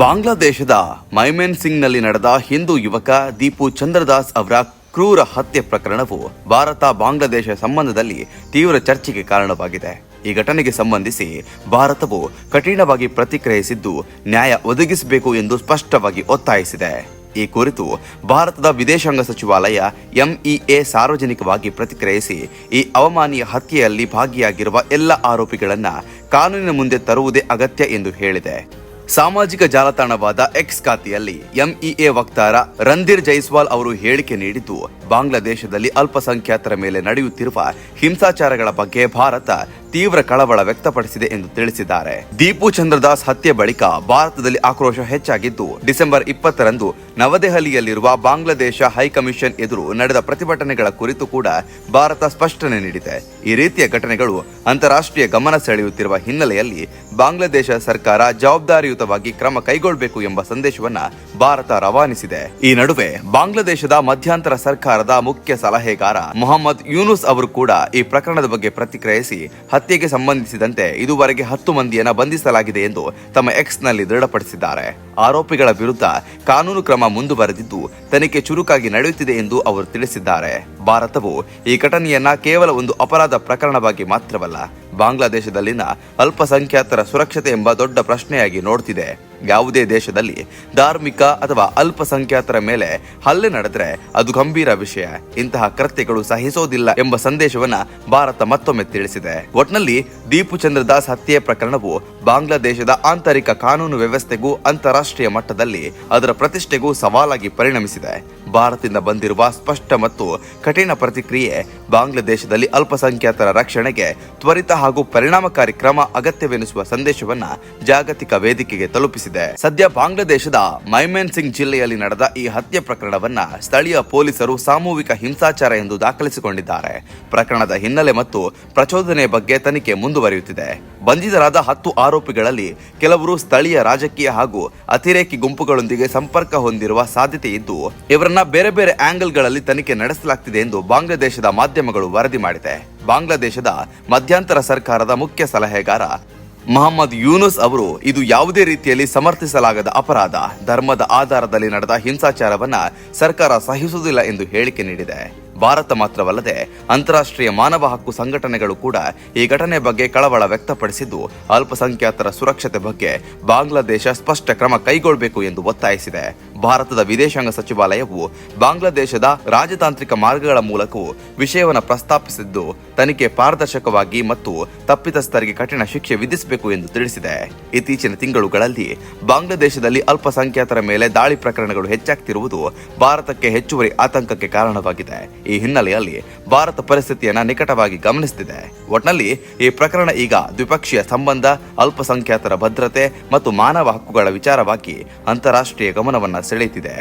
ಬಾಂಗ್ಲಾದೇಶದ ಮೈಮೆನ್ಸಿಂಗ್ನಲ್ಲಿ ನಡೆದ ಹಿಂದೂ ಯುವಕ ದೀಪು ಚಂದ್ರದಾಸ್ ಅವರ ಕ್ರೂರ ಹತ್ಯೆ ಪ್ರಕರಣವು ಭಾರತ ಬಾಂಗ್ಲಾದೇಶ ಸಂಬಂಧದಲ್ಲಿ ತೀವ್ರ ಚರ್ಚೆಗೆ ಕಾರಣವಾಗಿದೆ. ಈ ಘಟನೆಗೆ ಸಂಬಂಧಿಸಿ ಭಾರತವು ಕಠಿಣವಾಗಿ ಪ್ರತಿಕ್ರಿಯಿಸಿದ್ದು ನ್ಯಾಯ ಒದಗಿಸಬೇಕು ಎಂದು ಸ್ಪಷ್ಟವಾಗಿ ಒತ್ತಾಯಿಸಿದೆ. ಈ ಕುರಿತು ಭಾರತದ ವಿದೇಶಾಂಗ ಸಚಿವಾಲಯ ಎಂಇಎ ಸಾರ್ವಜನಿಕವಾಗಿ ಪ್ರತಿಕ್ರಿಯಿಸಿ ಈ ಅವಮಾನೀಯ ಹತ್ಯೆಯಲ್ಲಿ ಭಾಗಿಯಾಗಿರುವ ಎಲ್ಲ ಆರೋಪಿಗಳನ್ನು ಕಾನೂನಿನ ಮುಂದೆ ತರುವುದೇ ಅಗತ್ಯ ಎಂದು ಹೇಳಿದೆ. ಸಾಮಾಜಿಕ ಜಾಲತಾಣವಾದ ಎಕ್ಸ್ ಖಾತೆಯಲ್ಲಿ ಎಂಇಎ ವಕ್ತಾರ ರಣಧೀರ್ ಜೈಸ್ವಾಲ್ ಅವರು ಹೇಳಿಕೆ ನೀಡಿದ್ದು, ಬಾಂಗ್ಲಾದೇಶದಲ್ಲಿ ಅಲ್ಪಸಂಖ್ಯಾತರ ಮೇಲೆ ನಡೆಯುತ್ತಿರುವ ಹಿಂಸಾಚಾರಗಳ ಬಗ್ಗೆ ಭಾರತ ತೀವ್ರ ಕಳವಳ ವ್ಯಕ್ತಪಡಿಸಿದೆ ಎಂದು ತಿಳಿಸಿದ್ದಾರೆ. ದೀಪು ಚಂದ್ರದಾಸ್ ಹತ್ಯೆ ಬಳಿಕ ಭಾರತದಲ್ಲಿ ಆಕ್ರೋಶ ಹೆಚ್ಚಾಗಿದ್ದು, ಡಿಸೆಂಬರ್ 20ರಂದು ನವದೆಹಲಿಯಲ್ಲಿರುವ ಬಾಂಗ್ಲಾದೇಶ ಹೈಕಮಿಷನ್ ಎದುರು ನಡೆದ ಪ್ರತಿಭಟನೆಗಳ ಕುರಿತು ಕೂಡ ಭಾರತ ಸ್ಪಷ್ಟನೆ ನೀಡಿದೆ. ಈ ರೀತಿಯ ಘಟನೆಗಳು ಅಂತಾರಾಷ್ಟ್ರೀಯ ಗಮನ ಸೆಳೆಯುತ್ತಿರುವ ಹಿನ್ನೆಲೆಯಲ್ಲಿ ಬಾಂಗ್ಲಾದೇಶ ಸರ್ಕಾರ ಜವಾಬ್ದಾರಿಯುತವಾಗಿ ಕ್ರಮ ಕೈಗೊಳ್ಳಬೇಕು ಎಂಬ ಸಂದೇಶವನ್ನ ಭಾರತ ರವಾನಿಸಿದೆ. ಈ ನಡುವೆ ಬಾಂಗ್ಲಾದೇಶದ ಮಧ್ಯಂತರ ಸರ್ಕಾರದ ಮುಖ್ಯ ಸಲಹೆಗಾರ ಮೊಹಮ್ಮದ್ ಯೂನುಸ್ ಅವರು ಕೂಡ ಈ ಪ್ರಕರಣದ ಬಗ್ಗೆ ಪ್ರತಿಕ್ರಿಯಿಸಿ, ಹತ್ಯೆಗೆ ಸಂಬಂಧಿಸಿದಂತೆ ಇದುವರೆಗೆ 10 ಮಂದಿಯನ್ನ ಬಂಧಿಸಲಾಗಿದೆ ಎಂದು ತಮ್ಮ ಎಕ್ಸ್ ನಲ್ಲಿ ದೃಢಪಡಿಸಿದ್ದಾರೆ. ಆರೋಪಿಗಳ ವಿರುದ್ಧ ಕಾನೂನು ಕ್ರಮ ಮುಂದುವರೆದಿದ್ದು ತನಿಖೆ ಚುರುಕಾಗಿ ನಡೆಯುತ್ತಿದೆ ಎಂದು ಅವರು ತಿಳಿಸಿದ್ದಾರೆ. ಭಾರತವು ಈ ಘಟನೆಯನ್ನ ಕೇವಲ ಒಂದು ಅಪರಾಧ ಪ್ರಕರಣವಾಗಿ ಮಾತ್ರವಲ್ಲ, ಬಾಂಗ್ಲಾದೇಶದಲ್ಲಿನ ಅಲ್ಪಸಂಖ್ಯಾತರ ಸುರಕ್ಷತೆ ಎಂಬ ದೊಡ್ಡ ಪ್ರಶ್ನೆಯಾಗಿ ನೋಡ್ತಿದೆ. ಯಾವುದೇ ದೇಶದಲ್ಲಿ ಧಾರ್ಮಿಕ ಅಥವಾ ಅಲ್ಪಸಂಖ್ಯಾತರ ಮೇಲೆ ಹಲ್ಲೆ ನಡೆದರೆ ಅದು ಗಂಭೀರ ವಿಷಯ. ಇಂತಹ ಕೃತ್ಯಗಳು ಸಹಿಸೋದಿಲ್ಲ ಎಂಬ ಸಂದೇಶವನ್ನ ಭಾರತ ಮತ್ತೊಮ್ಮೆ ತಿಳಿಸಿದೆ. ಒಟ್ನಲ್ಲಿ ದೀಪು ಚಂದ್ರದಾಸ್ ಹತ್ಯೆ ಪ್ರಕರಣವು ಬಾಂಗ್ಲಾದೇಶದ ಆಂತರಿಕ ಕಾನೂನು ವ್ಯವಸ್ಥೆಗೂ ಅಂತಾರಾಷ್ಟ್ರೀಯ ಮಟ್ಟದಲ್ಲಿ ಅದರ ಪ್ರತಿಷ್ಠೆಗೂ ಸವಾಲಾಗಿ ಪರಿಣಮಿಸಿದೆ. ಭಾರತದಿಂದ ಬಂದಿರುವ ಸ್ಪಷ್ಟ ಮತ್ತು ಕಠಿಣ ಪ್ರತಿಕ್ರಿಯೆ ಬಾಂಗ್ಲಾದೇಶದಲ್ಲಿ ಅಲ್ಪಸಂಖ್ಯಾತರ ರಕ್ಷಣೆಗೆ ತ್ವರಿತ ಹಾಗೂ ಪರಿಣಾಮಕಾರಿ ಕ್ರಮ ಅಗತ್ಯವೆನಿಸುವ ಸಂದೇಶವನ್ನ ಜಾಗತಿಕ ವೇದಿಕೆಗೆ ತಲುಪಿಸಿದೆ. ಸದ್ಯ ಬಾಂಗ್ಲಾದೇಶದ ಮೈಮೆನ್ಸಿಂಗ್ ಜಿಲ್ಲೆಯಲ್ಲಿ ನಡೆದ ಈ ಹತ್ಯೆ ಪ್ರಕರಣವನ್ನ ಸ್ಥಳೀಯ ಪೊಲೀಸರು ಸಾಮೂಹಿಕ ಹಿಂಸಾಚಾರ ಎಂದು ದಾಖಲಿಸಿಕೊಂಡಿದ್ದಾರೆ. ಪ್ರಕರಣದ ಹಿನ್ನೆಲೆ ಮತ್ತು ಪ್ರಚೋದನೆಯ ಬಗ್ಗೆ ತನಿಖೆ ಮುಂದುವರಿಯುತ್ತಿದೆ. ಬಂಧಿತರಾದ 10 ಆರೋಪಿಗಳಲ್ಲಿ ಕೆಲವರು ಸ್ಥಳೀಯ ರಾಜಕೀಯ ಹಾಗೂ ಅತಿರೇಕಿ ಗುಂಪುಗಳೊಂದಿಗೆ ಸಂಪರ್ಕ ಹೊಂದಿರುವ ಸಾಧ್ಯತೆ ಇದ್ದು, ಇವರನ್ನ ಬೇರೆ ಬೇರೆ ಆಂಗಲ್ಗಳಲ್ಲಿ ತನಿಖೆ ನಡೆಸಲಾಗುತ್ತಿದೆ ಎಂದು ಬಾಂಗ್ಲಾದೇಶದ ಮಾಧ್ಯಮಗಳು ವರದಿ ಮಾಡಿದೆ. ಬಾಂಗ್ಲಾದೇಶದ ಮಧ್ಯಂತರ ಸರ್ಕಾರದ ಮುಖ್ಯ ಸಲಹೆಗಾರ ಮೊಹಮ್ಮದ್ ಯೂನುಸ್ ಅವರು, ಇದು ಯಾವುದೇ ರೀತಿಯಲ್ಲಿ ಸಮರ್ಥಿಸಲಾಗದ ಅಪರಾಧ, ಧರ್ಮದ ಆಧಾರದಲ್ಲಿ ನಡೆದ ಹಿಂಸಾಚಾರವನ್ನ ಸರ್ಕಾರ ಸಹಿಸುವುದಿಲ್ಲ ಎಂದು ಹೇಳಿಕೆ ನೀಡಿದೆ. ಭಾರತ ಮಾತ್ರವಲ್ಲದೆ ಅಂತಾರಾಷ್ಟ್ರೀಯ ಮಾನವ ಹಕ್ಕು ಸಂಘಟನೆಗಳು ಕೂಡ ಈ ಘಟನೆ ಬಗ್ಗೆ ಕಳವಳ ವ್ಯಕ್ತಪಡಿಸಿದ್ದು, ಅಲ್ಪಸಂಖ್ಯಾತರ ಸುರಕ್ಷತೆ ಬಗ್ಗೆ ಬಾಂಗ್ಲಾದೇಶ ಸ್ಪಷ್ಟ ಕ್ರಮ ಕೈಗೊಳ್ಳಬೇಕು ಎಂದು ಒತ್ತಾಯಿಸಿದೆ. ಭಾರತದ ವಿದೇಶಾಂಗ ಸಚಿವಾಲಯವು ಬಾಂಗ್ಲಾದೇಶದ ರಾಜತಾಂತ್ರಿಕ ಮಾರ್ಗಗಳ ಮೂಲಕವೂ ವಿಷಯವನ್ನು ಪ್ರಸ್ತಾಪಿಸಿದ್ದು, ತನಿಖೆ ಪಾರದರ್ಶಕವಾಗಿ ಮತ್ತು ತಪ್ಪಿತಸ್ಥರಿಗೆ ಕಠಿಣ ಶಿಕ್ಷೆ ವಿಧಿಸಬೇಕು ಎಂದು ತಿಳಿಸಿದೆ. ಇತ್ತೀಚಿನ ತಿಂಗಳುಗಳಲ್ಲಿ ಬಾಂಗ್ಲಾದೇಶದಲ್ಲಿ ಅಲ್ಪಸಂಖ್ಯಾತರ ಮೇಲೆ ದಾಳಿ ಪ್ರಕರಣಗಳು ಹೆಚ್ಚಾಗ್ತಿರುವುದು ಭಾರತಕ್ಕೆ ಹೆಚ್ಚುವರಿ ಆತಂಕಕ್ಕೆ ಕಾರಣವಾಗಿದೆ. ಈ ಹಿನ್ನೆಲೆಯಲ್ಲಿ ಭಾರತ ಪರಿಸ್ಥಿತಿಯನ್ನ ನಿಕಟವಾಗಿ ಗಮನಿಸುತ್ತಿದೆ. ಒಟ್ನಲ್ಲಿ ಈ ಪ್ರಕರಣ ಈಗ ದ್ವಿಪಕ್ಷೀಯ ಸಂಬಂಧ, ಅಲ್ಪಸಂಖ್ಯಾತರ ಭದ್ರತೆ ಮತ್ತು ಮಾನವ ಹಕ್ಕುಗಳ ವಿಚಾರವಾಗಿ ಅಂತಾರಾಷ್ಟ್ರೀಯ ಗಮನವನ್ನ ಸೆಳೆಯುತ್ತಿದೆ.